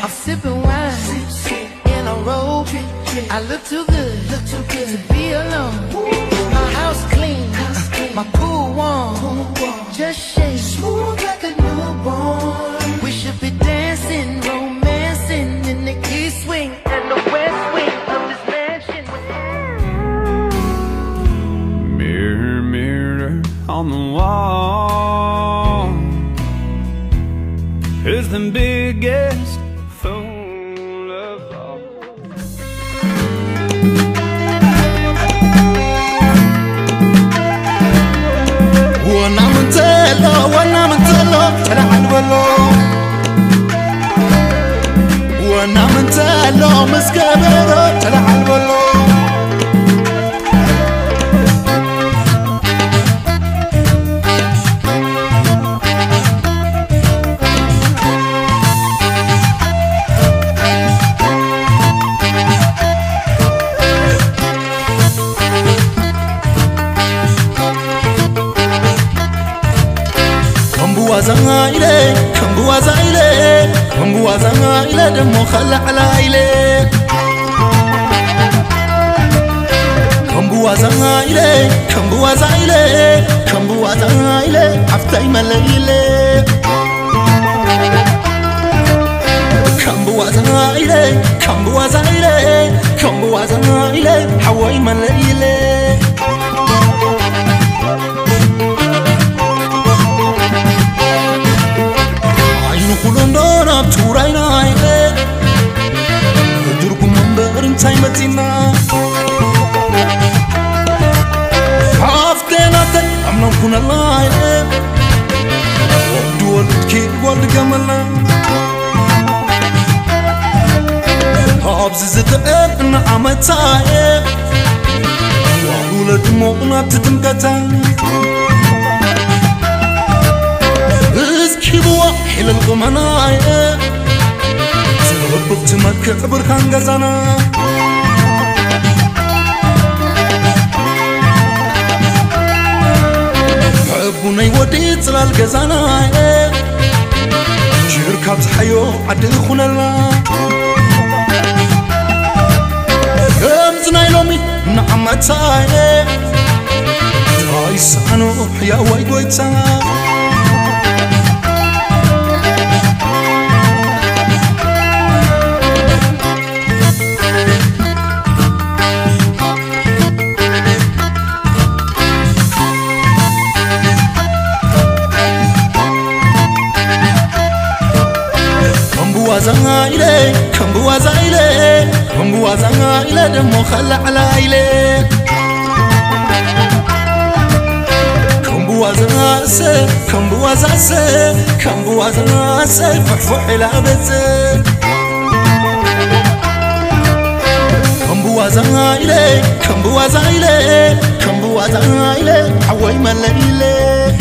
I'm sipping wine in a robe. I look too good to be alone. My house clean, my pool warm. Just shake smooth like a newborn. We should be dancing, romancing in the east wing and the west wing of this mansion. Mirror, mirror on the wall, who's the biggest fool of all? وانا منتلو تلعن بلو وانا منتلو مسكبرو تلعن بلو كمبوازا إلى دمو خلع على إلي كمبوازا إلي عفتي مليلي كمبوازا إلي حواي مليلي كلنا بتورينا عينك دركم منبر انتي مدينة عفتنا عمنا نكون الله عينك ودولد كي ولد قمنا هابز زدقت نعمت عينك وولد موقنا تتمقتا كيبوا حيل الغمناية زغبت مكة بركان غزانا حبوني وديت زلال غزاناية شركة حيو عدل خونلا كمزنا يلومي نعمتاية تايسانو يا واي قويتا كمبوازا إلى دمو خلع على إلي كمبوازا فحفح إلى بزر كمبوازا إلي حواي مليلي